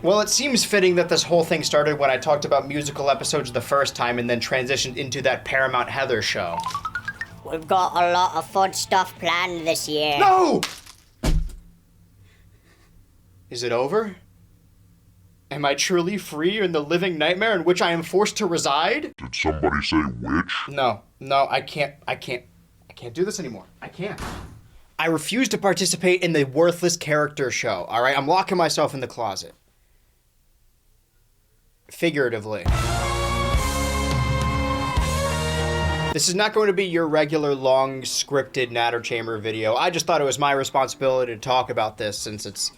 Well, it seems fitting that this whole thing started when I talked about musical episodes the first time and then transitioned into that Paramount Heather show. We've got a lot of fun stuff planned this year. No! Is it over? Am I truly free in the living nightmare in which I am forced to reside? Did somebody say witch? No, I can't do this anymore. I can't. I refuse to participate in the worthless character show, alright? I'm locking myself in the closet. Figuratively. This is not going to be your regular long scripted Natter Chamber video. I just thought it was my responsibility to talk about this since it's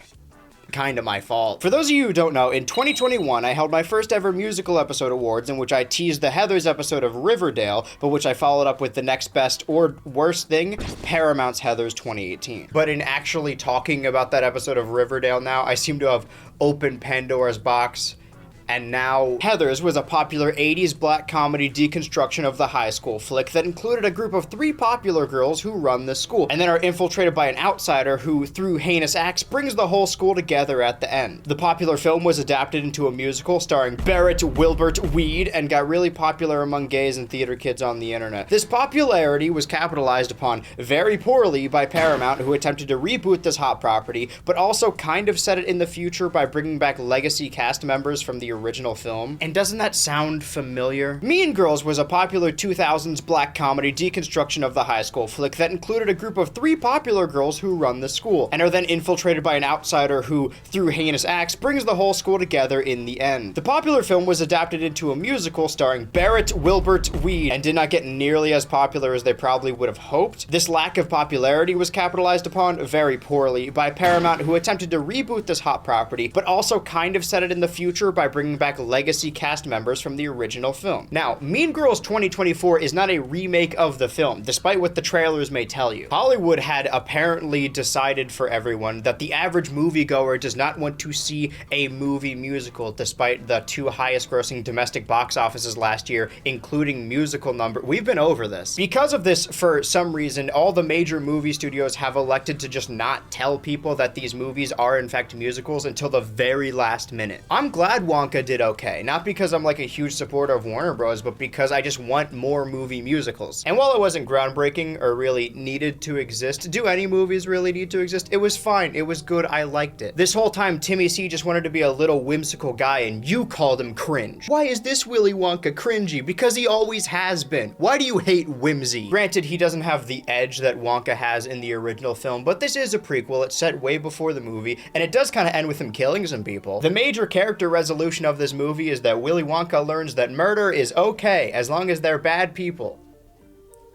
kind of my fault. For those of you who don't know, in 2021, I held my first ever musical episode awards in which I teased the Heathers episode of Riverdale, but which I followed up with the next best or worst thing, Paramount's Heathers 2018. But in actually talking about that episode of Riverdale now, I seem to have opened Pandora's box. And now, Heathers was a popular 80s black comedy deconstruction of the high school flick that included a group of 3 popular girls who run the school, and then are infiltrated by an outsider who, through heinous acts, brings the whole school together at the end. The popular film was adapted into a musical starring Barrett Wilbert Weed and got really popular among gays and theater kids on the internet. This popularity was capitalized upon very poorly by Paramount, who attempted to reboot this hot property, but also kind of set it in the future by bringing back legacy cast members from the original film. And doesn't that sound familiar? Mean Girls was a popular 2000s black comedy deconstruction of the high school flick that included a group of 3 popular girls who run the school, and are then infiltrated by an outsider who, through heinous acts, brings the whole school together in the end. The popular film was adapted into a musical starring Barrett Wilbert Weed, and did not get nearly as popular as they probably would have hoped. This lack of popularity was capitalized upon very poorly by Paramount, who attempted to reboot this hot property, but also kind of set it in the future by bringing back legacy cast members from the original film. Now, Mean Girls 2024 is not a remake of the film, despite what the trailers may tell you. Hollywood had apparently decided for everyone that the average moviegoer does not want to see a movie musical, despite the 2 highest grossing domestic box offices last year, including musical number. We've been over this. Because of this, for some reason, all the major movie studios have elected to just not tell people that these movies are in fact musicals until the very last minute. I'm glad Wonka did okay, not because I'm like a huge supporter of Warner Bros, but because I just want more movie musicals. And while it wasn't groundbreaking or really needed to exist, do any movies really need to exist? It was fine, it was good, I liked it. This whole time, Timmy C just wanted to be a little whimsical guy and you called him cringe. Why is this Willy Wonka cringy? Because he always has been. Why do you hate whimsy? Granted, he doesn't have the edge that Wonka has in the original film, but this is a prequel, it's set way before the movie, and it does kind of end with him killing some people. The major character resolution of this movie is that Willy Wonka learns that murder is okay as long as they're bad people.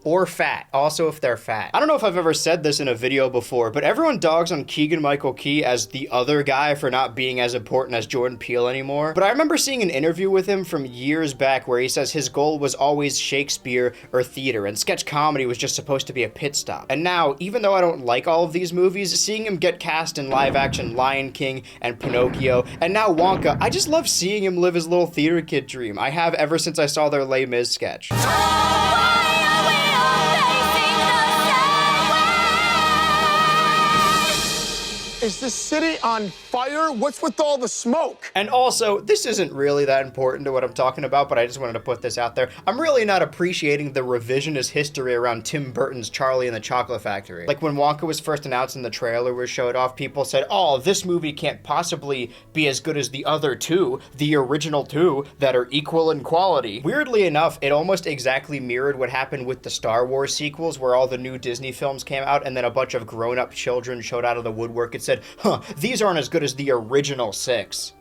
Or fat. Also, if they're fat. I don't know if I've ever said this in a video before, but everyone dogs on Keegan-Michael Key as the other guy for not being as important as Jordan Peele anymore. But I remember seeing an interview with him from years back where he says his goal was always Shakespeare or theater, and sketch comedy was just supposed to be a pit stop. And now, even though I don't like all of these movies, seeing him get cast in live action Lion King and Pinocchio, and now Wonka, I just love seeing him live his little theater kid dream. I have ever since I saw their Les Mis sketch. Is this city on fire? What's with all the smoke? And also, this isn't really that important to what I'm talking about, but I just wanted to put this out there. I'm really not appreciating the revisionist history around Tim Burton's Charlie and the Chocolate Factory. Like when Wonka was first announced and the trailer was showed off, people said, oh, this movie can't possibly be as good as the other 2, the original 2, that are equal in quality. Weirdly enough, it almost exactly mirrored what happened with the Star Wars sequels, where all the new Disney films came out and then a bunch of grown-up children showed out of the woodwork and said, huh, these aren't as good as the original 6.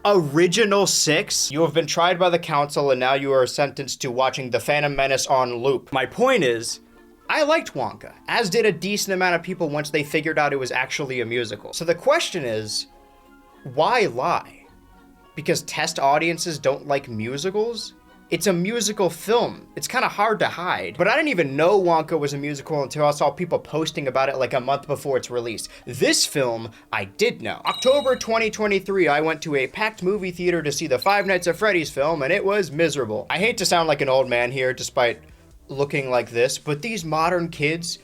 Original 6? You have been tried by the council and now you are sentenced to watching The Phantom Menace on loop. My point is, I liked Wonka, as did a decent amount of people once they figured out it was actually a musical. So the question is, why lie? Because test audiences don't like musicals? It's a musical film. It's kind of hard to hide. But I didn't even know Wonka was a musical until I saw people posting about it like a month before its release. This film, I did know. October 2023, I went to a packed movie theater to see the Five Nights at Freddy's film, and it was miserable. I hate to sound like an old man here, despite looking like this, but these modern kids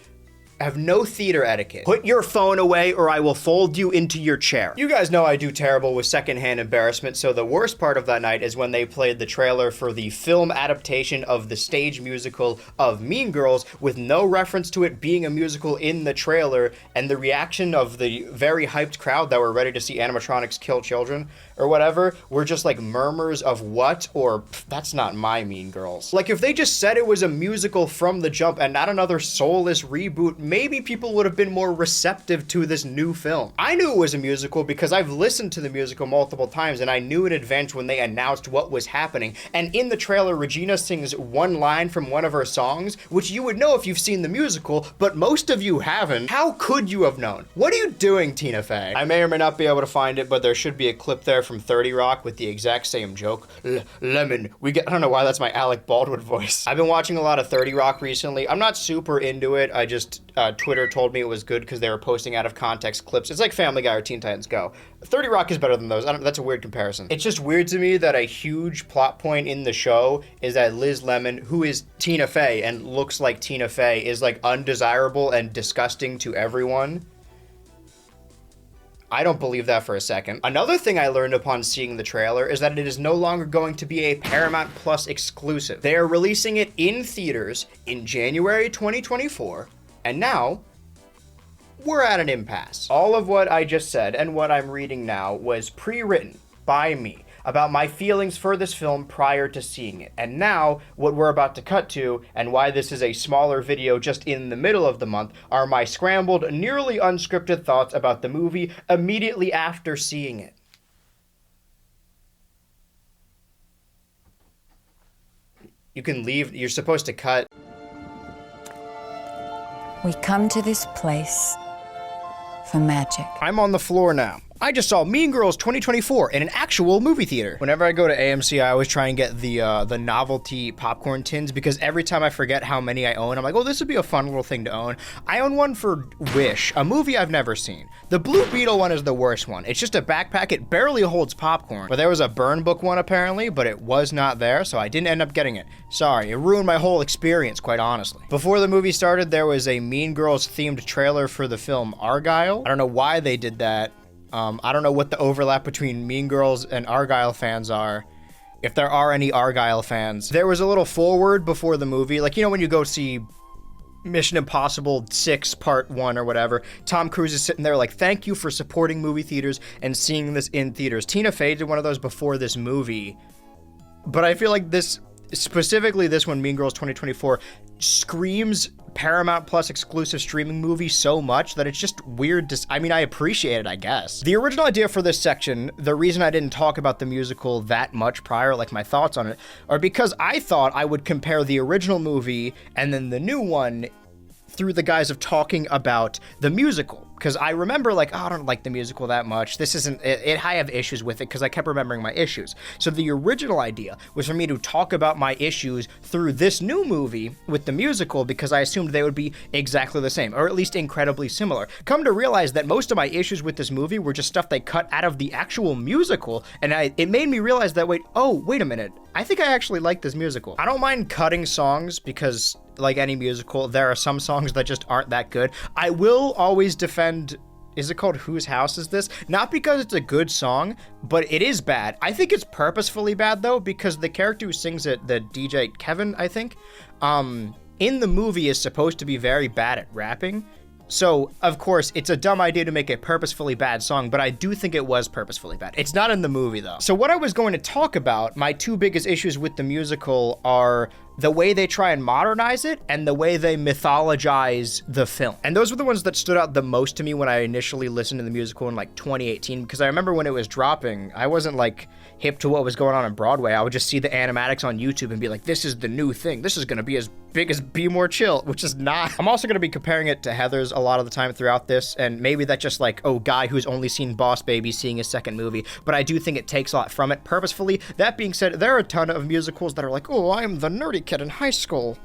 have no theater etiquette. Put your phone away or I will fold you into your chair. You guys know I do terrible with secondhand embarrassment, so the worst part of that night is when they played the trailer for the film adaptation of the stage musical of Mean Girls with no reference to it being a musical in the trailer, and the reaction of the very hyped crowd that were ready to see animatronics kill children or whatever were just like murmurs of what, or that's not my Mean Girls. Like if they just said it was a musical from the jump and not another soulless reboot, maybe people would have been more receptive to this new film. I knew it was a musical because I've listened to the musical multiple times, and I knew in advance when they announced what was happening. And in the trailer, Regina sings one line from one of her songs, which you would know if you've seen the musical, but most of you haven't. How could you have known? What are you doing, Tina Fey? I may or may not be able to find it, but there should be a clip there from 30 Rock with the exact same joke. Lemon. I don't know why that's my Alec Baldwin voice. I've been watching a lot of 30 Rock recently. I'm not super into it. I just, Twitter told me it was good because they were posting out of context clips. It's like Family Guy or Teen Titans Go. 30 Rock is better than those. That's a weird comparison. It's just weird to me that a huge plot point in the show is that Liz Lemon, who is Tina Fey and looks like Tina Fey, is like undesirable and disgusting to everyone. I don't believe that for a second. Another thing I learned upon seeing the trailer is that it is no longer going to be a Paramount Plus exclusive. They are releasing it in theaters in January 2024, and now we're at an impasse. All of what I just said and what I'm reading now was pre-written by me about my feelings for this film prior to seeing it. And now, what we're about to cut to, and why this is a smaller video just in the middle of the month, are my scrambled, nearly unscripted thoughts about the movie immediately after seeing it. You can leave, you're supposed to cut. We come to this place for magic. I'm on the floor now. I just saw Mean Girls 2024 in an actual movie theater. Whenever I go to AMC, I always try and get the novelty popcorn tins because every time I forget how many I own, I'm like, oh, this would be a fun little thing to own. I own one for Wish, a movie I've never seen. The Blue Beetle one is the worst one. It's just a backpack. It barely holds popcorn. But there was a Burn Book one apparently, but it was not there, so I didn't end up getting it. Sorry, it ruined my whole experience, quite honestly. Before the movie started, there was a Mean Girls themed trailer for the film Argyle. I don't know why they did that. I don't know what the overlap between Mean Girls and Argyle fans are, if there are any Argyle fans. There was a little forward before the movie, like, you know, when you go see Mission Impossible 6 Part 1 or whatever, Tom Cruise is sitting there like, thank you for supporting movie theaters and seeing this in theaters. Tina Fey did one of those before this movie, but I feel like this, specifically this one, Mean Girls 2024, screams Paramount Plus exclusive streaming movie so much that it's just weird to, I mean, I appreciate it, I guess. The original idea for this section, the reason I didn't talk about the musical that much prior, like my thoughts on it, are because I thought I would compare the original movie and then the new one through the guise of talking about the musical. Because I remember like, oh, I don't like the musical that much. This isn't, I have issues with it because I kept remembering my issues. So the original idea was for me to talk about my issues through this new movie with the musical because I assumed they would be exactly the same, or at least incredibly similar. Come to realize that most of my issues with this movie were just stuff they cut out of the actual musical, and it made me realize that, wait a minute, I think I actually like this musical. I don't mind cutting songs because, like any musical, there are some songs that just aren't that good. I will always defend, is it called Whose House Is This? Not because it's a good song, but it is bad. I think it's purposefully bad though, because the character who sings it, the DJ Kevin, I think, in the movie is supposed to be very bad at rapping. So, of course, it's a dumb idea to make a purposefully bad song, but I do think it was purposefully bad. It's not in the movie, though. So what I was going to talk about, my two biggest issues with the musical are the way they try and modernize it and the way they mythologize the film. And those were the ones that stood out the most to me when I initially listened to the musical in like 2018, because I remember when it was dropping, I wasn't like hip to what was going on Broadway. I would just see the animatics on YouTube and be like, this is the new thing. This is going to be as big as Be More Chill, which is not. I'm also going to be comparing it to Heather's a lot of the time throughout this, and maybe that's just like, oh, guy who's only seen Boss Baby seeing his second movie, but I do think it takes a lot from it purposefully. That being said, there are a ton of musicals that are like, oh, I am the nerdy kid in high school.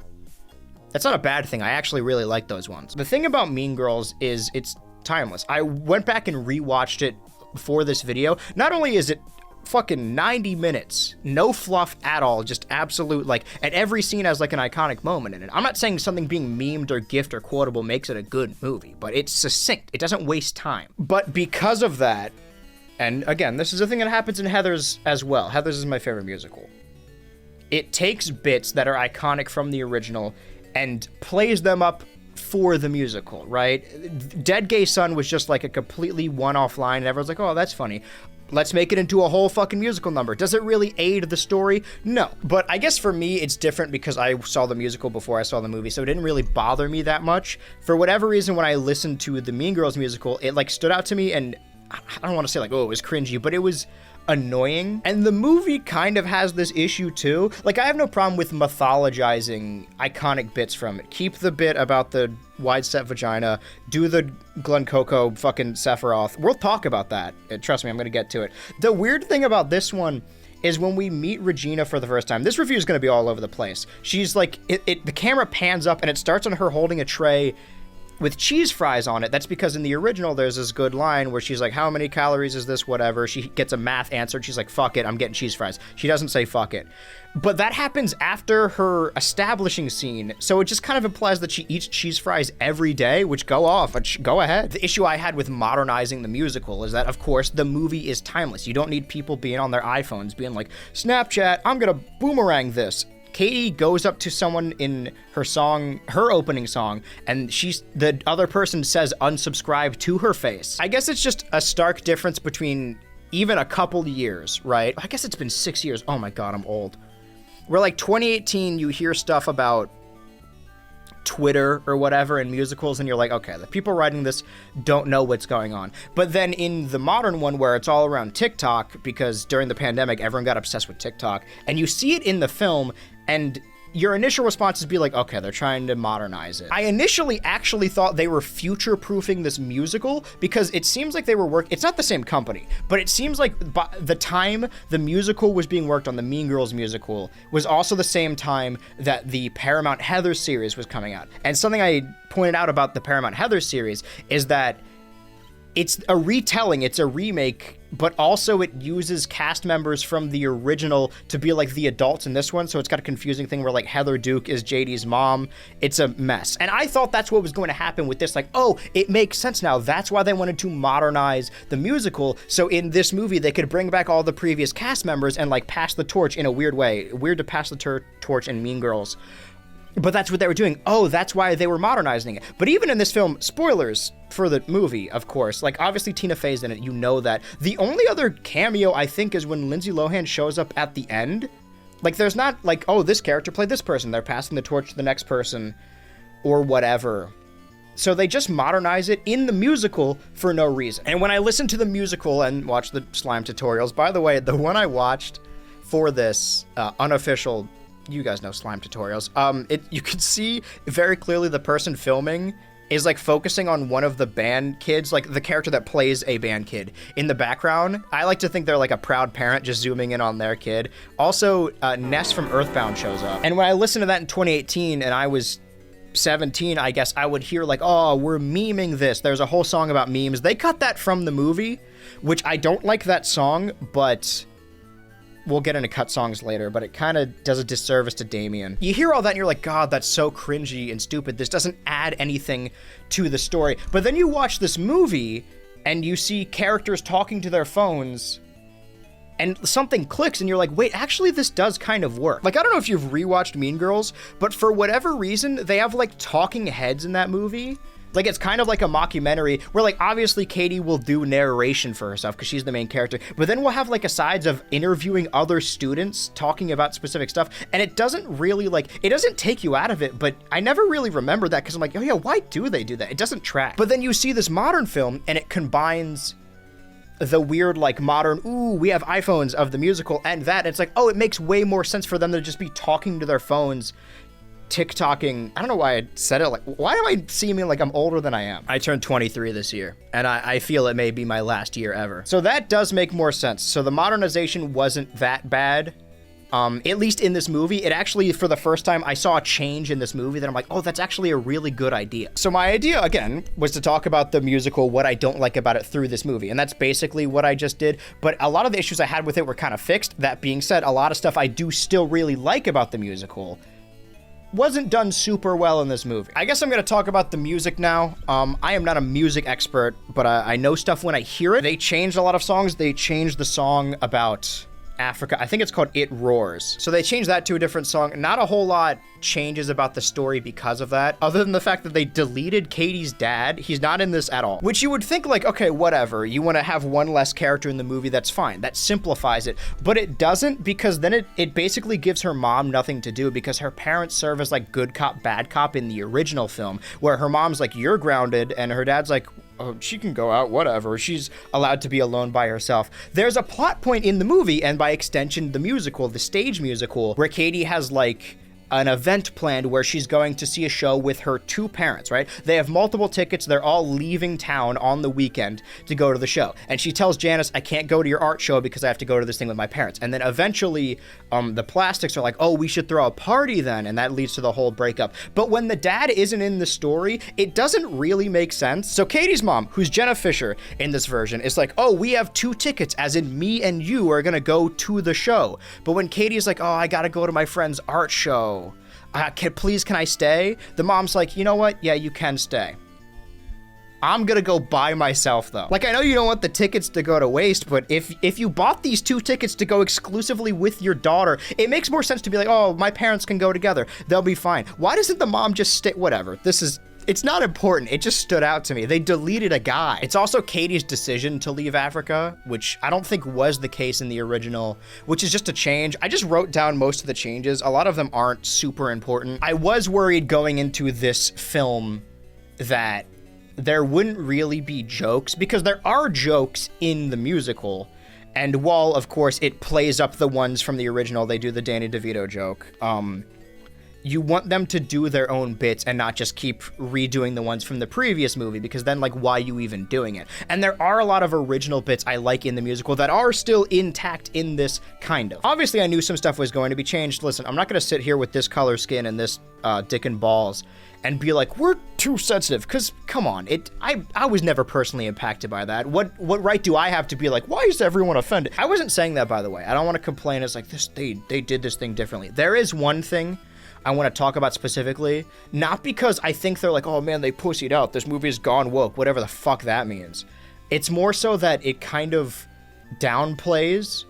That's not a bad thing. I actually really like those ones. The thing about Mean Girls is it's timeless. I went back and rewatched it before this video. Not only is it fucking 90 minutes, no fluff at all, just absolute, like, and every scene has like an iconic moment in it. I'm not saying something being memed or gifted or quotable makes it a good movie, but it's succinct. It doesn't waste time. But because of that, and again, this is a thing that happens in Heathers as well. Heathers is my favorite musical. It takes bits that are iconic from the original and plays them up for the musical, right? Dead Gay Son was just like a completely one-off line, and everyone's like, oh, that's funny. Let's make it into a whole fucking musical number. Does it really aid the story? No. But I guess for me, it's different because I saw the musical before I saw the movie, so it didn't really bother me that much. For whatever reason, when I listened to the Mean Girls musical, it like stood out to me, and I don't want to say like, oh, it was cringy, but it was annoying. And the movie kind of has this issue too. Like, I have no problem with mythologizing iconic bits from it. Keep the bit about the wide set vagina, do the Glen Coco fucking Sephiroth. We'll talk about that. Trust me, I'm gonna get to it. The weird thing about this one is when we meet Regina for the first time, this review is gonna be all over the place. She's like, the camera pans up and it starts on her holding a tray with cheese fries on it. That's because in the original, there's this good line where she's like, how many calories is this, whatever. She gets a math answer, and she's like, fuck it, I'm getting cheese fries. She doesn't say fuck it. But that happens after her establishing scene, so it just kind of implies that she eats cheese fries every day, which go ahead. The issue I had with modernizing the musical is that, of course, the movie is timeless. You don't need people being on their iPhones being like, Snapchat, I'm gonna boomerang this. Katie goes up to someone in her song, her opening song, and the other person says unsubscribe to her face. I guess it's just a stark difference between even a couple years, right? I guess it's been 6 years. Oh my God, I'm old. Where like 2018, you hear stuff about Twitter or whatever in musicals, and you're like, okay, the people writing this don't know what's going on. But then in the modern one, where it's all around TikTok, because during the pandemic, everyone got obsessed with TikTok, and you see it in the film, and your initial response is be like, okay, they're trying to modernize it. I initially actually thought they were future-proofing this musical because it seems like they were it's not the same company, but it seems like by the time the musical was being worked on, the Mean Girls musical, was also the same time that the Paramount Heathers series was coming out. And something I pointed out about the Paramount Heathers series is that it's a retelling, it's a remake, but also it uses cast members from the original to be like the adults in this one, so it's got a confusing thing where like Heather Duke is JD's mom. It's a mess. And I thought that's what was going to happen with this, like, oh, it makes sense now. That's why they wanted to modernize the musical, so in this movie they could bring back all the previous cast members and like pass the torch in a weird way. Weird to pass the torch in Mean Girls. But that's what they were doing. Oh, that's why they were modernizing it. But even in this film, spoilers for the movie, of course, like obviously Tina Fey's in it, you know that. The only other cameo I think is when Lindsay Lohan shows up at the end. Like there's not like, oh, this character played this person, they're passing the torch to the next person or whatever. So they just modernize it in the musical for no reason. And when I listened to the musical and watched the slime tutorials, by the way, the one I watched for this unofficial, you guys know slime tutorials, you can see very clearly the person filming is like focusing on one of the band kids, like the character that plays a band kid in the background. I like to think they're like a proud parent just zooming in on their kid. Also, Ness from Earthbound shows up. And when I listened to that in 2018 and I was 17, I guess I would hear like, oh, we're memeing this. There's a whole song about memes. They cut that from the movie, which I don't like that song, but we'll get into cut songs later, but it kind of does a disservice to Damien. You hear all that and you're like, God, that's so cringy and stupid. This doesn't add anything to the story. But then you watch this movie and you see characters talking to their phones and something clicks and you're like, wait, actually this does kind of work. Like, I don't know if you've rewatched Mean Girls, but for whatever reason, they have like talking heads in that movie. Like, it's kind of like a mockumentary where, like, obviously Katie will do narration for herself because she's the main character, but then we'll have, like, asides of interviewing other students talking about specific stuff, and it doesn't really, like, it doesn't take you out of it, but I never really remember that because I'm like, oh yeah, why do they do that? It doesn't track. But then you see this modern film, and it combines the weird, like, modern, ooh, we have iPhones of the musical, and that, and it's like, oh, it makes way more sense for them to just be talking to their phones, TikToking. I don't know why I said it like, why am I seeming like I'm older than I am? I turned 23 this year, and I feel it may be my last year ever. So that does make more sense. So the modernization wasn't that bad. At least in this movie. It actually, for the first time, I saw a change in this movie that I'm like, oh, that's actually a really good idea. So my idea, again, was to talk about the musical, what I don't like about it through this movie. And that's basically what I just did. But a lot of the issues I had with it were kind of fixed. That being said, a lot of stuff I do still really like about the musical wasn't done super well in this movie. I guess I'm gonna talk about the music now. I am not a music expert, but I know stuff when I hear it. They changed a lot of songs. They changed the song about Africa. I think it's called It Roars. So they changed that to a different song. Not a whole lot changes about the story because of that, other than the fact that they deleted Katie's dad. He's not in this at all, which you would think like, okay, whatever. You want to have one less character in the movie, that's fine. That simplifies it, but it doesn't, because then it basically gives her mom nothing to do, because her parents serve as like good cop, bad cop in the original film, where her mom's like, you're grounded, and her dad's like, oh, she can go out, whatever. She's allowed to be alone by herself. There's a plot point in the movie, and by extension, the musical, the stage musical, where Katie has like an event planned where she's going to see a show with her two parents, right? They have multiple tickets. They're all leaving town on the weekend to go to the show. And she tells Janice, I can't go to your art show because I have to go to this thing with my parents. And then eventually, the Plastics are like, oh, we should throw a party then. And that leads to the whole breakup. But when the dad isn't in the story, it doesn't really make sense. So Katie's mom, who's Jenna Fisher in this version, is like, oh, we have two tickets, as in me and you are gonna go to the show. But when Katie's like, oh, I gotta go to my friend's art show, can I stay? The mom's like, you know what? Yeah, you can stay. I'm gonna go by myself though. Like, I know you don't want the tickets to go to waste, but if you bought these two tickets to go exclusively with your daughter, it makes more sense to be like, oh, my parents can go together. They'll be fine. Why doesn't the mom just stay? Whatever. It's not important. It just stood out to me. They deleted a guy. It's also Katie's decision to leave Africa, which I don't think was the case in the original, which is just a change. I just wrote down most of the changes. A lot of them aren't super important. I was worried going into this film that there wouldn't really be jokes, because there are jokes in the musical. And while, of course, it plays up the ones from the original, they do the Danny DeVito joke. You want them to do their own bits and not just keep redoing the ones from the previous movie, because then, like, why are you even doing it? And there are a lot of original bits I like in the musical that are still intact in this, kind of. Obviously, I knew some stuff was going to be changed. Listen, I'm not going to sit here with this color skin and this dick and balls and be like, we're too sensitive, because, come on, I was never personally impacted by that. What right do I have to be like, why is everyone offended? I wasn't saying that, by the way. I don't want to complain as like, they did this thing differently. There is one thing I want to talk about specifically, not because I think they're like, oh man, they pussied out, this movie's gone woke, whatever the fuck that means. It's more so that it kind of downplays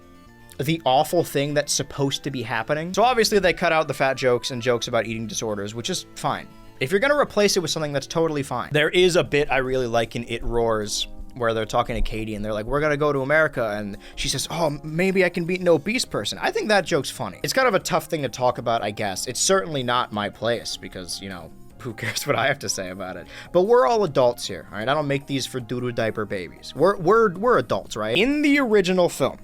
the awful thing that's supposed to be happening. So obviously they cut out the fat jokes and jokes about eating disorders, which is fine. If you're gonna replace it with something, that's totally fine. There is a bit I really like in It Roars, where they're talking to Katie and they're like, we're gonna go to America, and she says, oh, maybe I can beat an obese person. I think that joke's funny. It's kind of a tough thing to talk about, I guess. It's certainly not my place, because, you know, who cares what I have to say about it? But we're all adults here, all right? I don't make these for doo-doo diaper babies. We're adults, right? In the original film,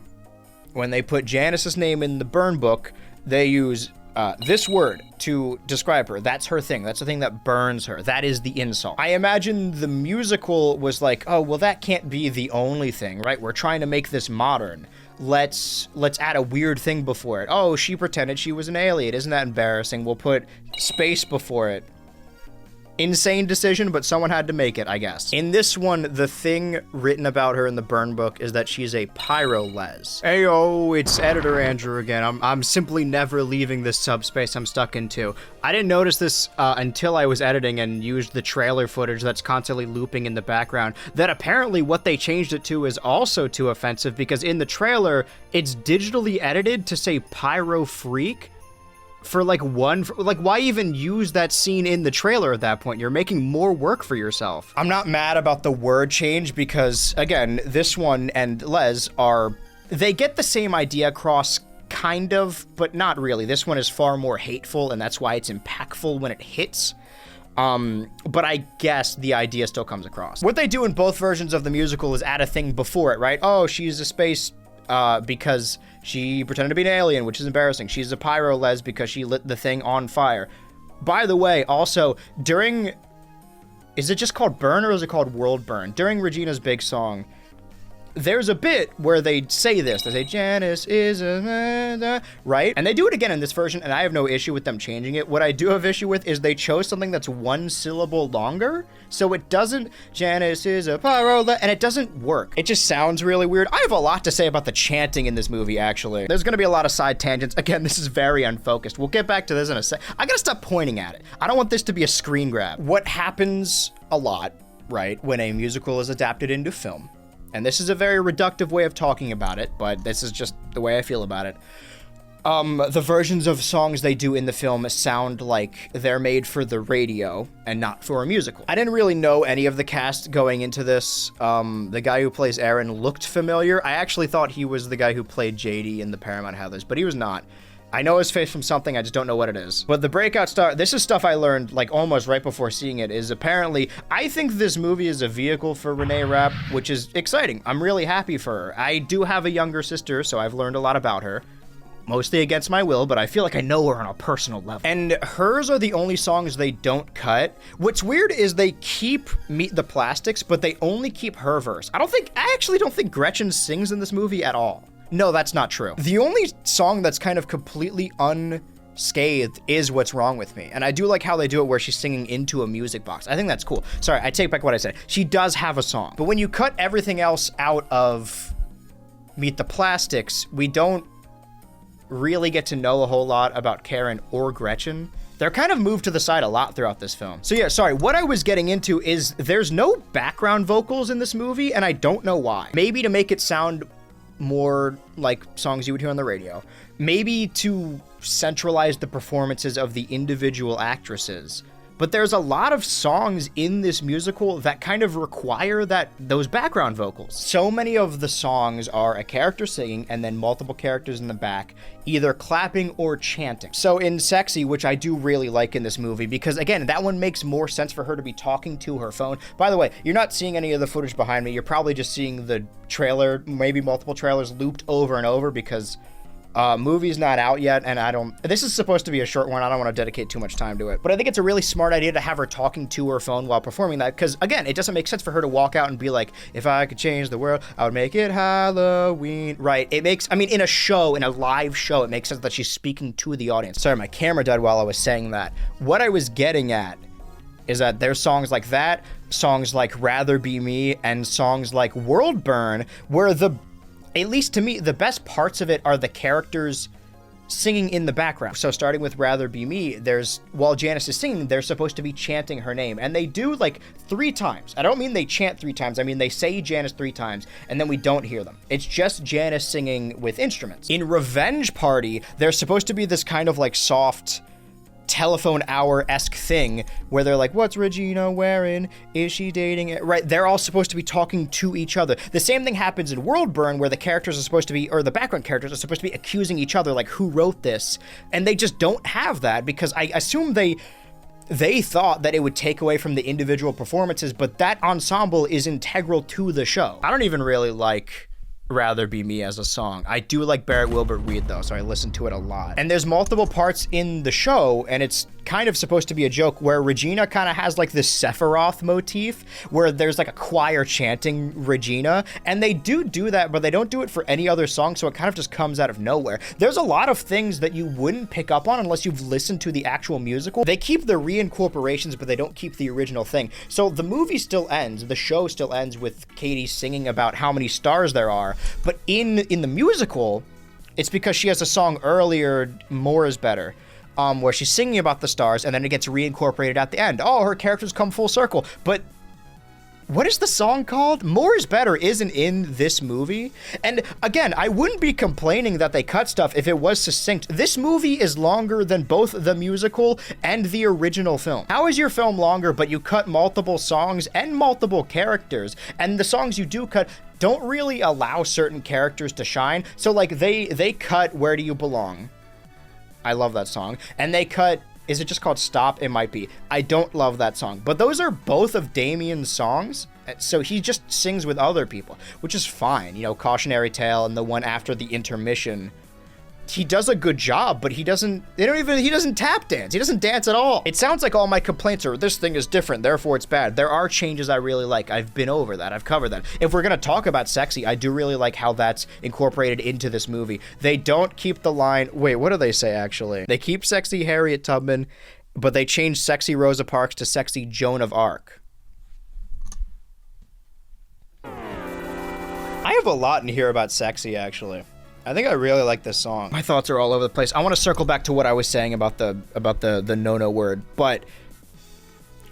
when they put Janice's name in the burn book, they use this word to describe her. That's her thing. That's the thing that burns her. That is the insult. I imagine the musical was like, oh, well, that can't be the only thing, right? We're trying to make this modern. Let's add a weird thing before it. Oh, she pretended she was an alien. Isn't that embarrassing? We'll put space before it. Insane decision, but someone had to make it, I guess. In this one, the thing written about her in the burn book is that she's a pyro-les. Ayo, it's editor Andrew again. I'm simply never leaving this subspace I'm stuck into. I didn't notice this until I was editing and used the trailer footage that's constantly looping in the background, that apparently what they changed it to is also too offensive, because in the trailer, it's digitally edited to say pyro freak. For like why even use that scene in the trailer at that point? You're making more work for yourself. I'm not mad about the word change, because again, this one and Les they get the same idea across, kind of, but not really. This one is far more hateful, and that's why it's impactful when it hits. But I guess the idea still comes across. What they do in both versions of the musical is add a thing before it, right? Oh, she's a space because she pretended to be an alien, which is embarrassing. She's a pyro-les because she lit the thing on fire. By the way, also, is it just called Burn, or is it called World Burn? During Regina's big song, there's a bit where they say this. They say, Janice is a... right? And they do it again in this version, and I have no issue with them changing it. What I do have issue with is they chose something that's one syllable longer, so it doesn't, Janice is a parola, and it doesn't work. It just sounds really weird. I have a lot to say about the chanting in this movie, actually. There's gonna be a lot of side tangents. Again, this is very unfocused. We'll get back to this in a sec. I gotta stop pointing at it. I don't want this to be a screen grab. What happens a lot, right, when a musical is adapted into film, and this is a very reductive way of talking about it, but this is just the way I feel about it. The versions of songs they do in the film sound like they're made for the radio and not for a musical. I didn't really know any of the cast going into this. The guy who plays Aaron looked familiar. I actually thought he was the guy who played JD in the Paramount Heathers, but he was not. I know his face from something, I just don't know what it is. But the breakout star, this is stuff I learned like almost right before seeing it, is apparently, I think this movie is a vehicle for Renee Rapp, which is exciting. I'm really happy for her. I do have a younger sister, so I've learned a lot about her. Mostly against my will, but I feel like I know her on a personal level. And hers are the only songs they don't cut. What's weird is they keep Meet the Plastics, but they only keep her verse. I actually don't think Gretchen sings in this movie at all. No, that's not true. The only song that's kind of completely unscathed is What's Wrong With Me. And I do like how they do it where she's singing into a music box. I think that's cool. Sorry, I take back what I said. She does have a song. But when you cut everything else out of Meet the Plastics, we don't really get to know a whole lot about Karen or Gretchen. They're kind of moved to the side a lot throughout this film. So yeah, sorry, what I was getting into is there's no background vocals in this movie, and I don't know why. Maybe to make it sound more like songs you would hear on the radio. Maybe to centralize the performances of the individual actresses. But there's a lot of songs in this musical that kind of require those background vocals. So many of the songs are a character singing and then multiple characters in the back, either clapping or chanting. So in Sexy, which I do really like in this movie, because again, that one makes more sense for her to be talking to her phone. By the way, you're not seeing any of the footage behind me. You're probably just seeing the trailer, maybe multiple trailers looped over and over because movie's not out yet, and this is supposed to be a short one. I don't want to dedicate too much time to it. But I think it's a really smart idea to have her talking to her phone while performing that, because again, it doesn't make sense for her to walk out and be like, if I could change the world, I would make it Halloween. Right, in a live show, it makes sense that she's speaking to the audience. Sorry, my camera died while I was saying that. What I was getting at is that there's songs like that, songs like Rather Be Me, and songs like World Burn, where at least to me, the best parts of it are the characters singing in the background. So starting with Rather Be Me, while Janice is singing, they're supposed to be chanting her name. And they do like 3 times. I don't mean they chant 3 times. I mean, they say Janice 3 times and then we don't hear them. It's just Janice singing with instruments. In Revenge Party, there's supposed to be this kind of like soft telephone hour-esque thing where they're like, what's Regina wearing? Is she dating it? Right, they're all supposed to be talking to each other. The same thing happens in World Burn where the characters are supposed to be, or the background characters are supposed to be accusing each other, like, who wrote this? And they just don't have that because I assume they thought that it would take away from the individual performances, but that ensemble is integral to the show. I don't even really like Rather Be Me as a song. I do like Barrett Wilbert Weed though, so I listen to it a lot. And there's multiple parts in the show, and it's kind of supposed to be a joke where Regina kind of has like this Sephiroth motif where there's like a choir chanting Regina, and they do that, but they don't do it for any other song, so it kind of just comes out of nowhere. There's a lot of things that you wouldn't pick up on unless you've listened to the actual musical. They keep the reincorporations, but they don't keep the original thing. So the movie still ends, the show still ends with Katie singing about how many stars there are, but in the musical, it's because she has a song earlier, More Is Better, where she's singing about the stars, and then it gets reincorporated at the end. Oh, her characters come full circle. But what is the song called? More Is Better isn't in this movie. And again, I wouldn't be complaining that they cut stuff if it was succinct. This movie is longer than both the musical and the original film. How is your film longer, but you cut multiple songs and multiple characters? And the songs you do cut don't really allow certain characters to shine. So like they cut Where Do You Belong? I love that song. And they cut, is it just called Stop? It might be. I don't love that song. But those are both of Damien's songs. So he just sings with other people, which is fine. You know, Cautionary Tale and the one after the intermission he does a good job, but he doesn't tap dance. He doesn't dance at all. It sounds like all my complaints are, this thing is different, therefore it's bad. There are changes I really like. I've been over that. I've covered that. If we're gonna talk about sexy, I do really like how that's incorporated into this movie. They don't keep the line, wait, what do they say actually? They keep sexy Harriet Tubman, but they change sexy Rosa Parks to sexy Joan of Arc. I have a lot in here about sexy, actually. I think I really like this song. My thoughts are all over the place. I want to circle back to what I was saying about the no-no word, but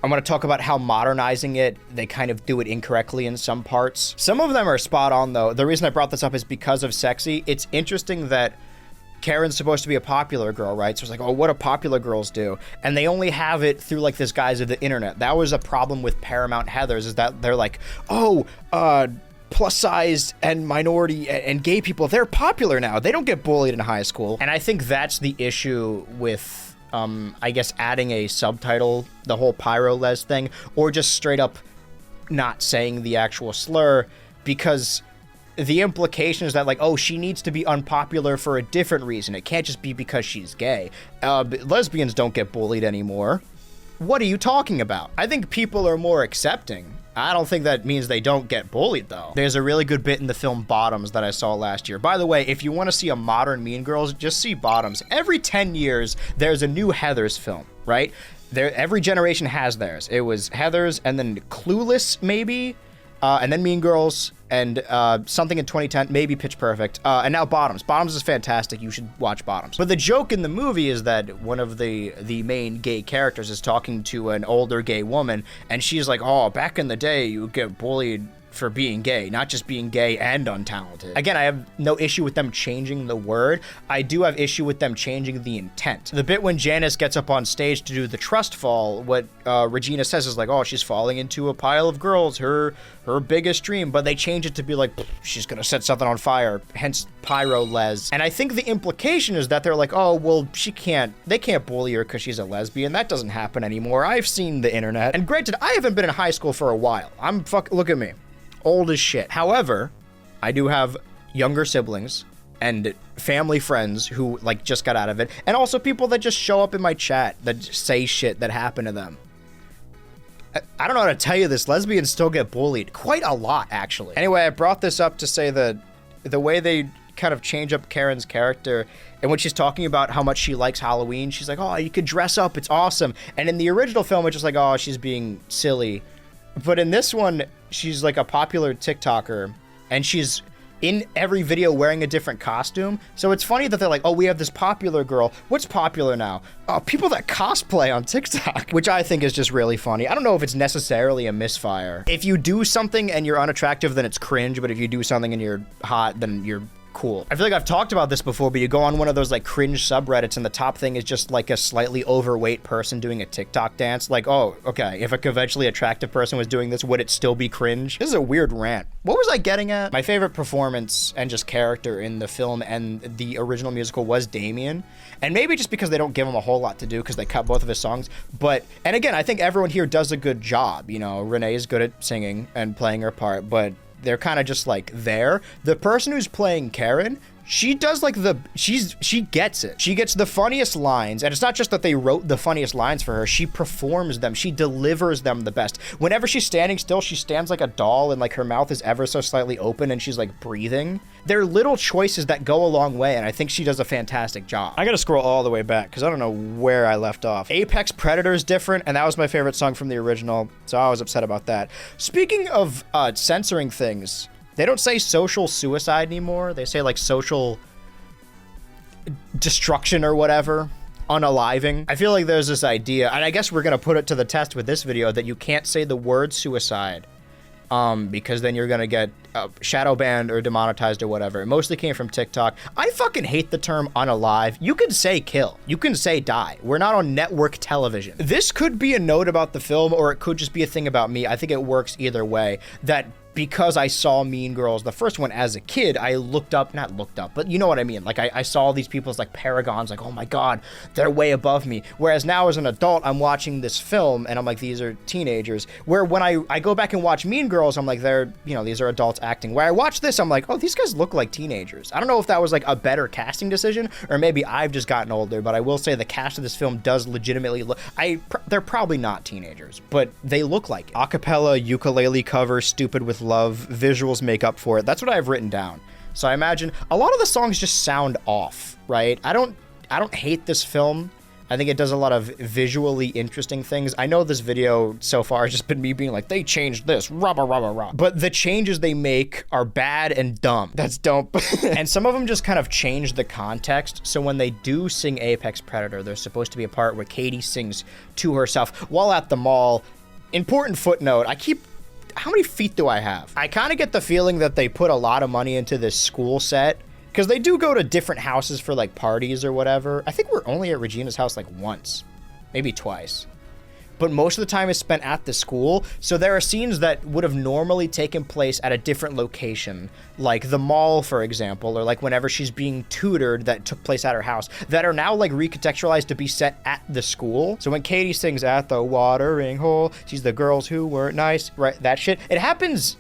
I'm going to talk about how modernizing it, they kind of do it incorrectly in some parts. Some of them are spot on, though. The reason I brought this up is because of sexy. It's interesting that Karen's supposed to be a popular girl, right? So it's like, oh, what do popular girls do? And they only have it through like this guise of the internet. That was a problem with Paramount Heathers, is that they're like, oh, plus sized and minority and gay people, they're popular now. They don't get bullied in high school. And I think that's the issue with, I guess, adding a subtitle, the whole pyro-les thing, or just straight up not saying the actual slur, because the implication is that, like, oh, she needs to be unpopular for a different reason. It can't just be because she's gay. Lesbians don't get bullied anymore. What are you talking about? I think people are more accepting. I don't think that means they don't get bullied, though. There's a really good bit in the film Bottoms that I saw last year. By the way, if you want to see a modern Mean Girls, just see Bottoms. Every 10 years, there's a new Heathers film, right? Every generation has theirs. It was Heathers, and then Clueless, maybe, and then Mean Girls, and something in 2010, maybe Pitch Perfect, and now Bottoms. Bottoms is fantastic. You should watch Bottoms. But the joke in the movie is that one of the main gay characters is talking to an older gay woman, and she's like, oh, back in the day, you would get bullied for being gay, not just being gay and untalented. Again, I have no issue with them changing the word. I do have issue with them changing the intent. The bit when Janice gets up on stage to do the trust fall, what Regina says is like, oh, she's falling into a pile of girls, her biggest dream, but they change it to be like, she's gonna set something on fire, hence pyro-les. And I think the implication is that they're like, oh, well, they can't bully her because she's a lesbian. That doesn't happen anymore. I've seen the internet. And granted, I haven't been in high school for a while. Look at me. Old as shit. However, I do have younger siblings and family friends who like just got out of it, and also people that just show up in my chat that say shit that happened to them. I don't know how to tell you this. Lesbians still get bullied quite a lot, actually. Anyway, I brought this up to say that the way they kind of change up Karen's character, and when she's talking about how much she likes Halloween, she's like, oh, you could dress up, it's awesome. And in the original film, it's just like, oh, she's being silly. But in this one, she's like a popular TikToker, and she's in every video wearing a different costume. So it's funny that they're like, oh, we have this popular girl. What's popular now? People that cosplay on TikTok, which I think is just really funny. I don't know if it's necessarily a misfire. If you do something and you're unattractive, then it's cringe. But if you do something and you're hot, then you're cool. I feel like I've talked about this before, but you go on one of those like cringe subreddits and the top thing is just like a slightly overweight person doing a TikTok dance. Like, oh, okay, if a conventionally attractive person was doing this, would it still be cringe? This is a weird rant. What was I getting at? My favorite performance and just character in the film and the original musical was Damien. And maybe just because they don't give him a whole lot to do because they cut both of his songs. And again, I think everyone here does a good job. You know, Renee is good at singing and playing her part, but they're kind of just like there. The person who's playing Karen, she does like she gets it. She gets the funniest lines, and it's not just that they wrote the funniest lines for her, she performs them, she delivers them the best. Whenever she's standing still, she stands like a doll and like her mouth is ever so slightly open and she's like breathing. They're little choices that go a long way, and I think she does a fantastic job. I gotta scroll all the way back because I don't know where I left off. Apex Predator is different, and that was my favorite song from the original, so I was upset about that. Speaking of censoring things, they don't say social suicide anymore. They say like social destruction or whatever. Unaliving. I feel like there's this idea, and I guess we're gonna put it to the test with this video, that you can't say the word suicide because then you're gonna get shadow banned or demonetized or whatever. It mostly came from TikTok. I fucking hate the term unalive. You can say kill. You can say die. We're not on network television. This could be a note about the film, or it could just be a thing about me. I think it works either way. That because I saw Mean Girls, the first one, as a kid, I not looked up, but you know what I mean. Like, I saw these people as like paragons, like, oh my God, they're way above me. Whereas now as an adult, I'm watching this film and I'm like, these are teenagers. Where when I go back and watch Mean Girls, I'm like, these are adults acting. Where I watch this, I'm like, oh, these guys look like teenagers. I don't know if that was like a better casting decision or maybe I've just gotten older, but I will say the cast of this film does legitimately look, they're probably not teenagers, but they look like it. Acapella, ukulele cover, Stupid with Love, visuals make up for it. That's what I've written down. So I imagine a lot of the songs just sound off, right? I don't hate this film. I think it does a lot of visually interesting things. I know this video so far has just been me being like, they changed this, rah, rah, rah, rah, rah. But the changes they make are bad and dumb. That's dope. And some of them just kind of change the context. So when they do sing Apex Predator, there's supposed to be a part where Katie sings to herself while at the mall. Important footnote, how many feet do I have? I kind of get the feeling that they put a lot of money into this school set, because they do go to different houses for like parties or whatever. I think we're only at Regina's house like once, maybe twice. But most of the time is spent at the school. So there are scenes that would have normally taken place at a different location, like the mall, for example, or like whenever she's being tutored that took place at her house, that are now like recontextualized to be set at the school. So when Katie sings at the watering hole, she's the girls who weren't nice, right? That shit. It happens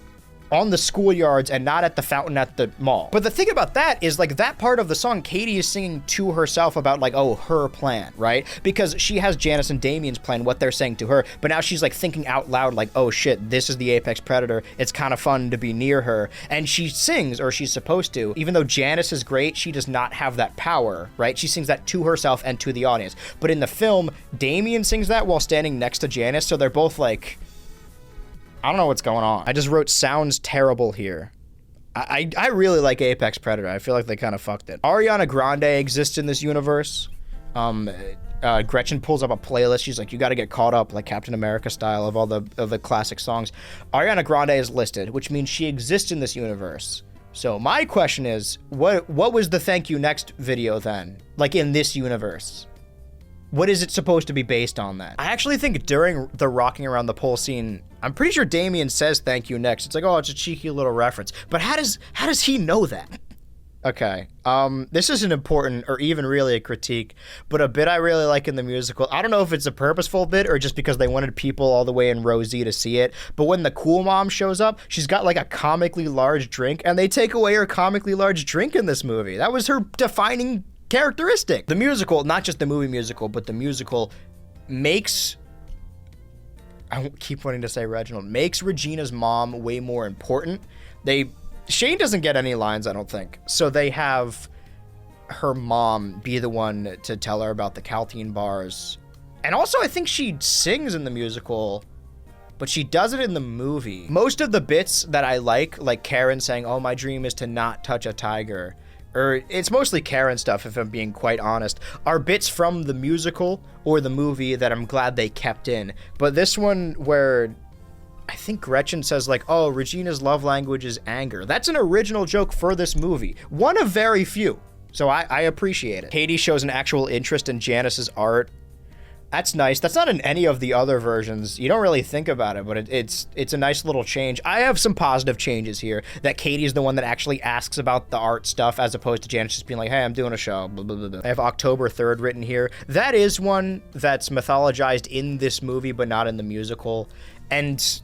on the schoolyards and not at the fountain at the mall. But the thing about that is like that part of the song, Katie is singing to herself about like, oh, her plan, right? Because she has Janice and Damien's plan, what they're saying to her, but now she's like thinking out loud like, oh shit, this is the Apex Predator. It's kind of fun to be near her. And she sings, or she's supposed to, even though Janice is great, she does not have that power, right? She sings that to herself and to the audience. But in the film, Damien sings that while standing next to Janice, so they're both like, I don't know what's going on. I just wrote sounds terrible here. I really like Apex Predator. I feel like they kind of fucked it. Ariana Grande exists in this universe. Gretchen pulls up a playlist. She's like, you got to get caught up like Captain America style of all the classic songs. Ariana Grande is listed, which means she exists in this universe. So my question is, what was the Thank You Next video then? Like in this universe? What is it supposed to be based on then? I actually think during the rocking around the pole scene, I'm pretty sure Damien says thank you next. It's like, oh, it's a cheeky little reference. But how does he know that? Okay, this isn't important or even really a critique, but a bit I really like in the musical. I don't know if it's a purposeful bit or just because they wanted people all the way in row Z to see it, but when the cool mom shows up, she's got like a comically large drink, and they take away her comically large drink in this movie. That was her defining characteristic. The musical, not just the movie musical, but the musical makes, I keep wanting to say Reginald, makes Regina's mom way more important. Shane doesn't get any lines, I don't think. So they have her mom be the one to tell her about the Caltine bars. And also I think she sings in the musical, but she does it in the movie. Most of the bits that I like Karen saying, oh, my dream is to not touch a tiger, or it's mostly Karen stuff, if I'm being quite honest, are bits from the musical or the movie that I'm glad they kept in. But this one where I think Gretchen says like, oh, Regina's love language is anger. That's an original joke for this movie. One of very few. So I appreciate it. Katie shows an actual interest in Janice's art. That's nice. That's not in any of the other versions. You don't really think about it, but it's a nice little change. I have some positive changes here, that Katie's the one that actually asks about the art stuff as opposed to Janice just being like, hey, I'm doing a show, blah, blah, blah, blah. I have October 3rd written here. That is one that's mythologized in this movie, but not in the musical. And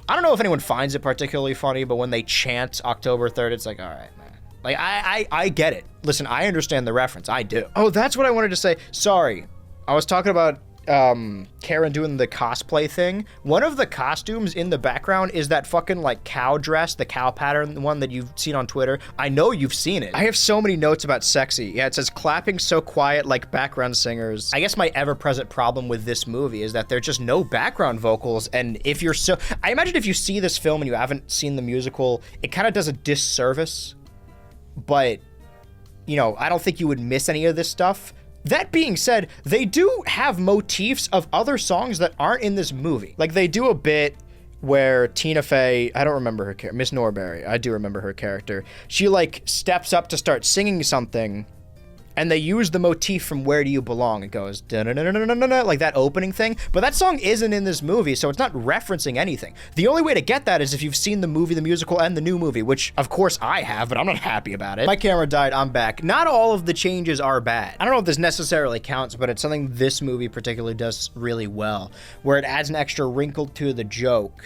I don't know if anyone finds it particularly funny, but when they chant October 3rd, it's like, all right, man. Like, I get it. Listen, I understand the reference. I do. Oh, that's what I wanted to say. Sorry. I was talking about Karen doing the cosplay thing. One of the costumes in the background is that fucking like cow dress, the cow pattern one that you've seen on Twitter. I know you've seen it. I have so many notes about sexy. Yeah, it says clapping so quiet like background singers. I guess my ever-present problem with this movie is that there's just no background vocals, and if you're I imagine if you see this film and you haven't seen the musical, it kind of does a disservice, but you know, I don't think you would miss any of this stuff. That being said, they do have motifs of other songs that aren't in this movie. Like, they do a bit where Tina Fey, I don't remember her character, Miss Norbury, I do remember her character. She, like, steps up to start singing something, and they use the motif from Where Do You Belong. It goes da-na-na-na-na-na-na, like that opening thing, but that song isn't in this movie, so it's not referencing anything. The only way to get that is if you've seen the movie, the musical, and the new movie, which of course I have, but I'm not happy about it. My camera died, I'm back. Not all of the changes are bad. I don't know if this necessarily counts, but it's something this movie particularly does really well, where it adds an extra wrinkle to the joke.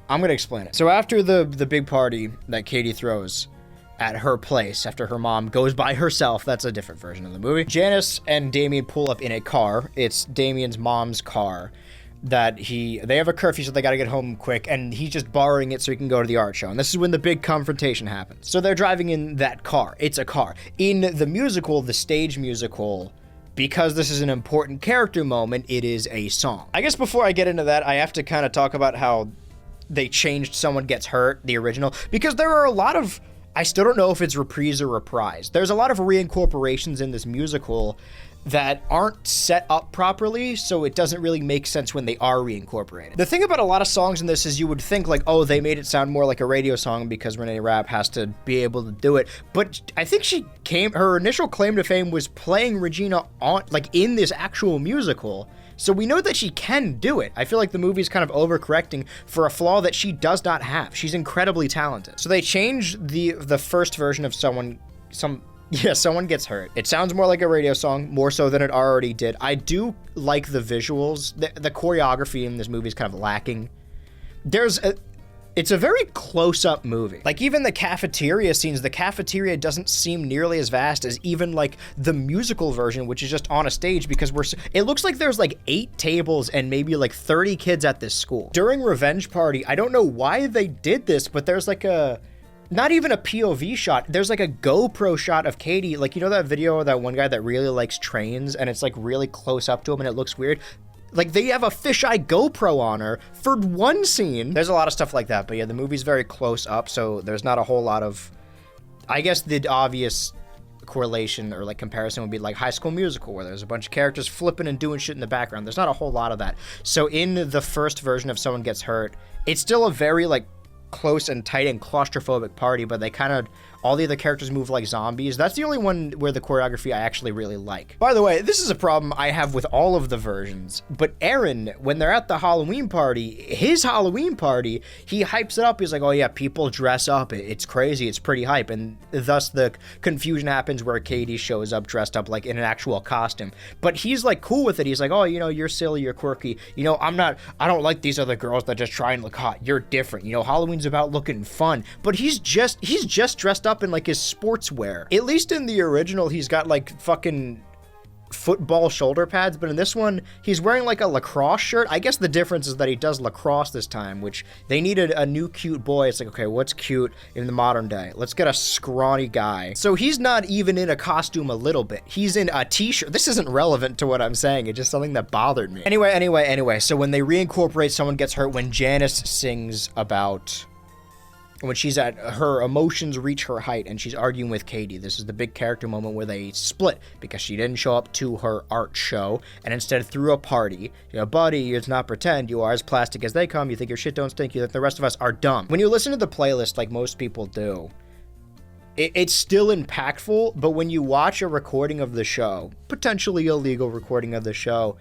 I'm gonna explain it. So after the big party that Katie throws at her place, after her mom goes by herself, that's a different version of the movie, Janice and Damien pull up in a car. It's Damien's mom's car that they have a curfew, so they gotta get home quick, and he's just borrowing it so he can go to the art show. And this is when the big confrontation happens. So they're driving in that car. It's a car. In the musical, the stage musical, because this is an important character moment, it is a song. I guess before I get into that, I have to kind of talk about how they changed Someone Gets Hurt, the original, because there are a lot of, I still don't know if it's reprise or reprise. There's a lot of reincorporations in this musical that aren't set up properly, so it doesn't really make sense when they are reincorporated. The thing about a lot of songs in this is you would think like, oh, they made it sound more like a radio song because Renee Rapp has to be able to do it. But I think her initial claim to fame was playing Regina in this actual musical. So we know that she can do it. I feel like the movie's kind of overcorrecting for a flaw that she does not have. She's incredibly talented. So they changed the first version of Someone Gets Hurt. It sounds more like a radio song, more so than it already did. I do like the visuals. The choreography in this movie is kind of lacking. It's a very close-up movie. Like, even the cafeteria scenes, the cafeteria doesn't seem nearly as vast as even, like, the musical version, which is just on a stage, because it looks like there's, like, 8 tables and maybe, like, 30 kids at this school. During Revenge Party, I don't know why they did this, but there's, like, not even a POV shot. There's like a GoPro shot of Katie. Like, you know that video of that one guy that really likes trains and it's like really close up to him and it looks weird? Like, they have a fisheye GoPro on her for one scene. There's a lot of stuff like that, but yeah, the movie's very close up, so there's not a whole lot of, I guess the obvious correlation or like comparison would be like High School Musical, where there's a bunch of characters flipping and doing shit in the background. There's not a whole lot of that. So in the first version of Someone Gets Hurt, it's still a very like close and tight and claustrophobic party, but they kind of, all the other characters move like zombies. That's the only one where the choreography I actually really like. By the way, this is a problem I have with all of the versions, but Aaron, when they're at the Halloween party, his Halloween party, he hypes it up. He's like, oh yeah, people dress up. It's crazy. It's pretty hype. And thus the confusion happens where Katie shows up dressed up like in an actual costume. But he's like cool with it. He's like, oh, you know, you're silly, you're quirky. You know, I don't like these other girls that just try and look hot. You're different. You know, Halloween's about looking fun. But he's just dressed up in like his sportswear. At least in the original, he's got like fucking football shoulder pads, but in this one, he's wearing like a lacrosse shirt. I guess the difference is that he does lacrosse this time, which they needed a new cute boy. It's like, okay, what's cute in the modern day? Let's get a scrawny guy. So he's not even in a costume a little bit. He's in a t-shirt. This isn't relevant to what I'm saying. It's just something that bothered me. Anyway, so when they reincorporate Someone Gets Hurt, when Janice sings about when she's at her emotions reach her height and she's arguing with Katie, this is the big character moment where they split because she didn't show up to her art show and instead threw a party. You know, buddy, it's not pretend. You are as plastic as they come. You think your shit don't stink. You think the rest of us are dumb. When you listen to the playlist like most people do, it's still impactful, but when you watch a recording of the show, potentially illegal recording of the show,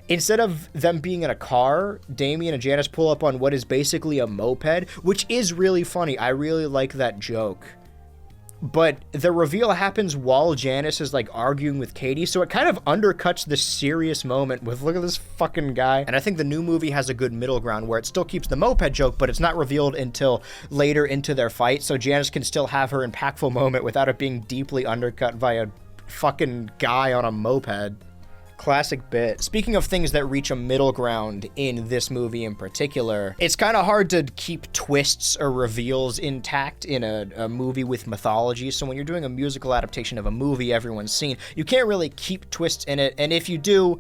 instead of them being in a car, Damien and Janice pull up on what is basically a moped, which is really funny. I really like that joke. But the reveal happens while Janice is like arguing with Katie, so it kind of undercuts the serious moment with, look at this fucking guy. And I think the new movie has a good middle ground where it still keeps the moped joke, but it's not revealed until later into their fight, so Janice can still have her impactful moment without it being deeply undercut by a fucking guy on a moped. Classic bit. Speaking of things that reach a middle ground in this movie in particular, it's kind of hard to keep twists or reveals intact in a movie with mythology. So when you're doing a musical adaptation of a movie everyone's seen, you can't really keep twists in it. And if you do,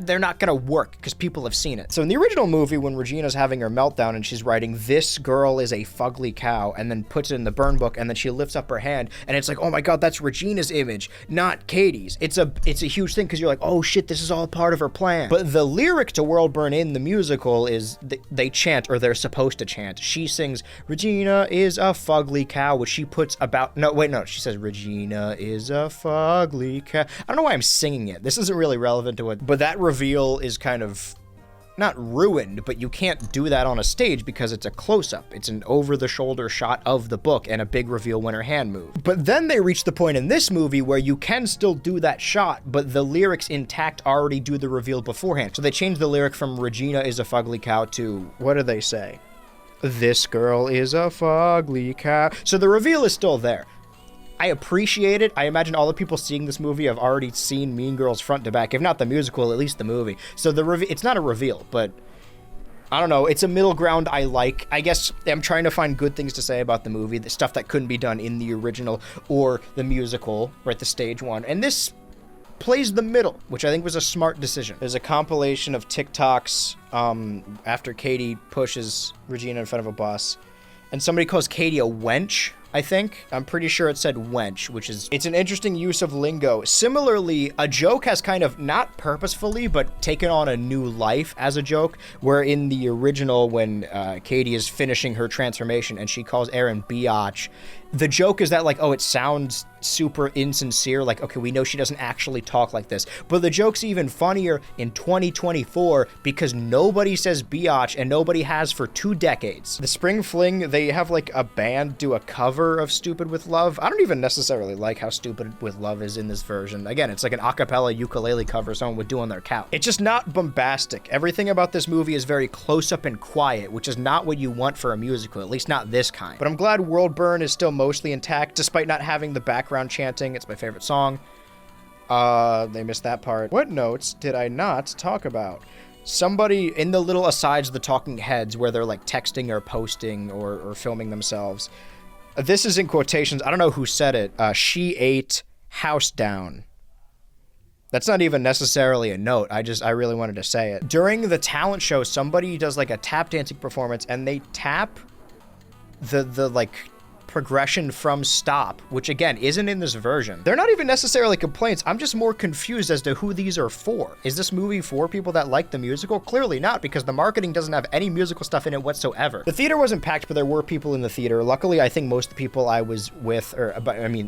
they're not gonna work because people have seen it. So in the original movie, when Regina's having her meltdown and she's writing, "This girl is a fugly cow," and then puts it in the burn book, and then she lifts up her hand, and it's like, oh my god, that's Regina's image, not Katie's. It's a huge thing because you're like, oh shit, this is all part of her plan. But the lyric to World Burn in the musical is they chant, or they're supposed to chant. She sings, "Regina is a fugly cow," which she puts about, she says, "Regina is a fugly cow." I don't know why I'm singing it. This isn't really relevant to it, but that reveal is kind of not ruined, but you can't do that on a stage because it's a close-up. It's an over-the-shoulder shot of the book and a big reveal when her hand moves. But then they reach the point in this movie where you can still do that shot, but the lyrics intact already do the reveal beforehand. So they changed the lyric from "Regina is a fugly cow" to, what do they say? "This girl is a fugly cow." So the reveal is still there. I appreciate it. I imagine all the people seeing this movie have already seen Mean Girls front to back, if not the musical, at least the movie. So it's not a reveal, but I don't know. It's a middle ground I like. I guess I'm trying to find good things to say about the movie, the stuff that couldn't be done in the original or the musical, right, the stage one. And this plays the middle, which I think was a smart decision. There's a compilation of TikToks after Katie pushes Regina in front of a bus, and somebody calls Katie a wench, I think. I'm pretty sure it said wench, it's an interesting use of lingo. Similarly, a joke has kind of, not purposefully, but taken on a new life as a joke, where in the original, when Katie is finishing her transformation and she calls Aaron biatch, the joke is that, like, oh, it sounds super insincere, like, okay, we know she doesn't actually talk like this. But the joke's even funnier in 2024 because nobody says biatch, and nobody has for 2 decades. The Spring Fling, they have, like, a band do a cover of Stupid with Love. I don't even necessarily like how Stupid with Love is in this version. Again, it's like an a cappella ukulele cover someone would do on their couch. It's just not bombastic. Everything about this movie is very close-up and quiet, which is not what you want for a musical, at least not this kind. But I'm glad World Burn is still mostly intact, despite not having the background chanting. It's my favorite song. They missed that part. What notes did I not talk about? Somebody in the little asides of the talking heads where they're like texting or posting or filming themselves. This is in quotations. I don't know who said it. She ate house down. That's not even necessarily a note. I really wanted to say it. During the talent show, somebody does like a tap dancing performance and they tap the like progression from stop, which again isn't in this version. They're not even necessarily complaints. I'm just more confused as to who these are for. Is this movie for people that like the musical? Clearly not, because the marketing doesn't have any musical stuff in it whatsoever. The theater wasn't packed, but there were people in the theater. Luckily, I think most of the people I was with,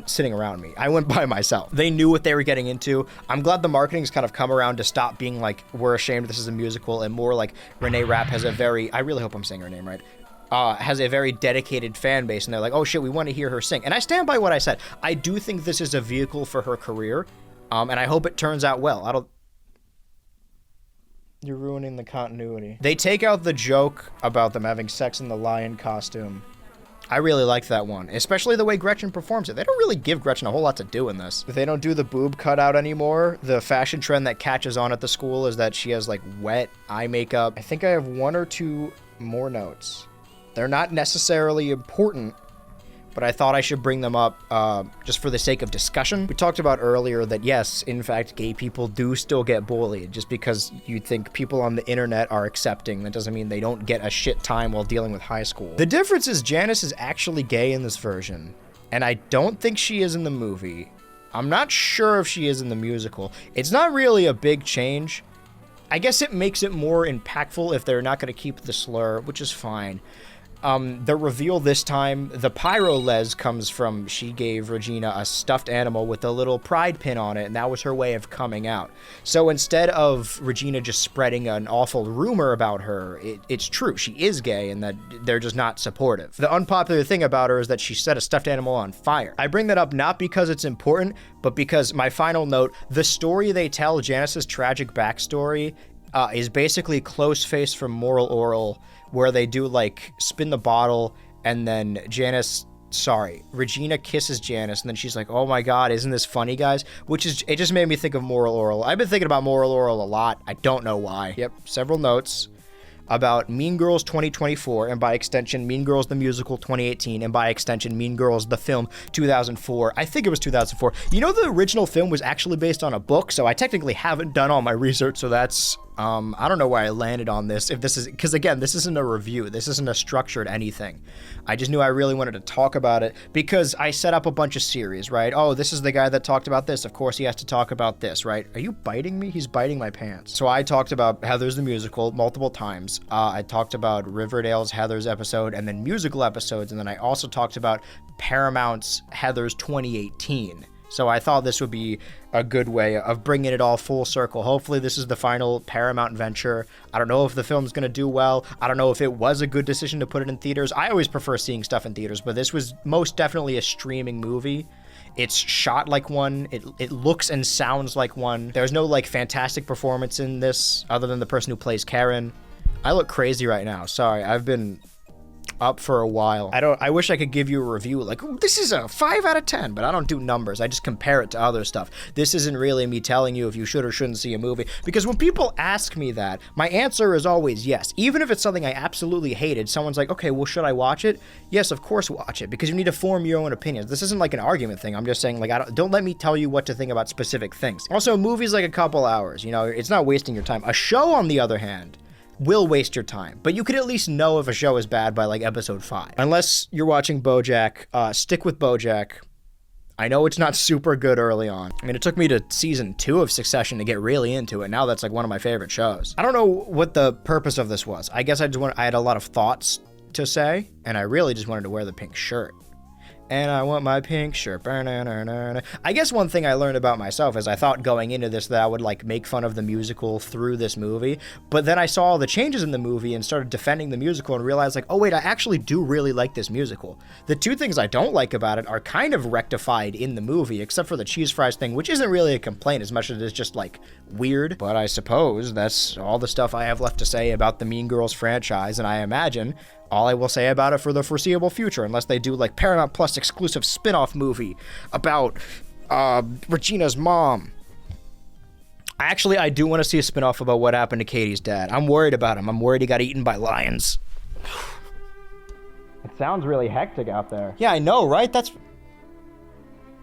sitting around me, I went by myself. They knew what they were getting into. I'm glad the marketing's kind of come around to stop being like, we're ashamed this is a musical, and more like Renee Rapp has a very, I really hope I'm saying her name right, has a very dedicated fan base, and they're like, oh shit, we want to hear her sing. And I stand by what I said. I do think this is a vehicle for her career, and I hope it turns out well. You're ruining the continuity. They take out the joke about them having sex in the lion costume. I really liked that one, especially the way Gretchen performs it. They don't really give Gretchen a whole lot to do in this. If they don't do the boob cutout anymore, the fashion trend that catches on at the school is that she has like wet eye makeup. I think I have 1 or 2 more notes. They're not necessarily important, but I thought I should bring them up just for the sake of discussion. We talked about earlier that yes, in fact, gay people do still get bullied. Just because you think people on the internet are accepting, that doesn't mean they don't get a shit time while dealing with high school. The difference is Janice is actually gay in this version, and I don't think she is in the movie. I'm not sure if she is in the musical. It's not really a big change. I guess it makes it more impactful if they're not going to keep the slur, which is fine. The reveal this time, the pyro-les comes from, she gave Regina a stuffed animal with a little pride pin on it, and that was her way of coming out. So instead of Regina just spreading an awful rumor about her, it's true, she is gay, and that they're just not supportive. The unpopular thing about her is that she set a stuffed animal on fire. I bring that up not because it's important, but because my final note, the story they tell, Janice's tragic backstory, is basically Close-Face from Moral Oral, where they do like spin the bottle and then Regina kisses Janice and then she's like, oh my god, isn't this funny, guys? It just made me think of Moral Oral. I've been thinking about Moral Oral a lot. I don't know why. Yep, several notes. about Mean Girls 2024, and by extension, Mean Girls the Musical 2018, and by extension, Mean Girls the film 2004. I think it was 2004. You know, the original film was actually based on a book, so I technically haven't done all my research, so that's, I don't know where I landed on this, if this is, because again, this isn't a review, this isn't a structured anything. I just knew I really wanted to talk about it, because I set up a bunch of series, right? Oh, this is the guy that talked about this, of course he has to talk about this, right? Are you biting me? He's biting my pants. So I talked about Heather's the Musical multiple times. I talked about Riverdale's Heather's episode, and then musical episodes, and then I also talked about Paramount's Heather's 2018. So I thought this would be a good way of bringing it all full circle. Hopefully this is the final Paramount venture. I don't know if the film's going to do well. I don't know if it was a good decision to put it in theaters. I always prefer seeing stuff in theaters, but this was most definitely a streaming movie. It's shot like one. It looks and sounds like one. There's no like fantastic performance in this other than the person who plays Karen. I look crazy right now. Sorry, I've been up for a while. I wish I could give you a review like, "Ooh, this is a 5 out of 10, but I don't do numbers. I just compare it to other stuff. This isn't really me telling you if you should or shouldn't see a movie, because when people ask me that, my answer is always yes. Even if it's something I absolutely hated, someone's like, okay, well, should I watch it? Yes, of course watch it, because you need to form your own opinions. This isn't like an argument thing. I'm just saying, like, don't let me tell you what to think about specific things. Also, a movie's like a couple hours, you know, it's not wasting your time. A show, on the other hand, will waste your time, but you could at least know if a show is bad by like episode 5. Unless you're watching BoJack, stick with BoJack. I know it's not super good early on. I mean, it took me to season 2 of Succession to get really into it. Now that's like one of my favorite shows. I don't know what the purpose of this was. I guess I had a lot of thoughts to say, and I really just wanted to wear the pink shirt. And I want my pink shirt. I guess one thing I learned about myself is I thought going into this that I would like make fun of the musical through this movie, but then I saw all the changes in the movie and started defending the musical and realized like, oh wait, I actually do really like this musical. The two things I don't like about it are kind of rectified in the movie, except for the cheese fries thing, which isn't really a complaint as much as it's just like weird. But I suppose that's all the stuff I have left to say about the Mean Girls franchise, and I imagine all I will say about it for the foreseeable future, unless they do like Paramount Plus exclusive spin-off movie about Regina's mom. Actually, I do want to see a spin-off about what happened to Katie's dad. I'm worried about him. I'm worried he got eaten by lions. It sounds really hectic out there. Yeah, I know, right?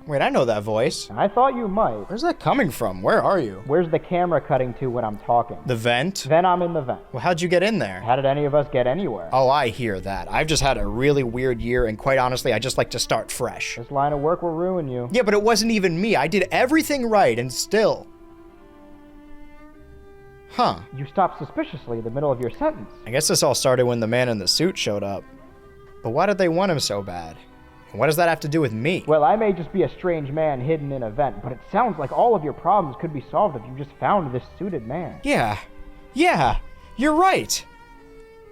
Wait, I know that voice. I thought you might. Where's that coming from? Where are you? Where's the camera cutting to when I'm talking? The vent? Then I'm in the vent. Well, how'd you get in there? How did any of us get anywhere? Oh, I hear that. I've just had a really weird year, and quite honestly, I just like to start fresh. This line of work will ruin you. Yeah, but it wasn't even me. I did everything right, and still. Huh. You stopped suspiciously in the middle of your sentence. I guess this all started when the man in the suit showed up. But why did they want him so bad? And what does that have to do with me? Well, I may just be a strange man hidden in a vent, but it sounds like all of your problems could be solved if you just found this suited man. Yeah, you're right.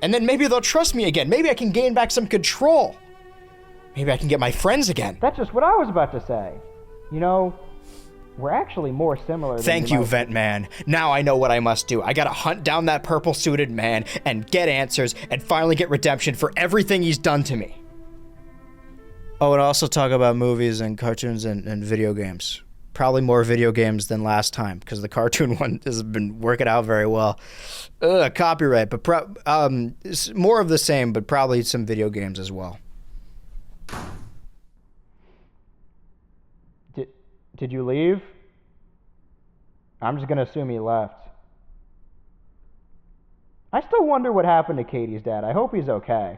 And then maybe they'll trust me again. Maybe I can gain back some control. Maybe I can get my friends again. That's just what I was about to say. You know, we're actually more similar than Thank you, Vent Man. Now I know what I must do. I gotta hunt down that purple-suited man and get answers and finally get redemption for everything he's done to me. Oh, and also talk about movies and cartoons and video games. Probably more video games than last time, because the cartoon one has been working out very well. Copyright, but more of the same, but probably some video games as well. Did you leave? I'm just gonna assume he left. I still wonder what happened to Katie's dad. I hope he's okay.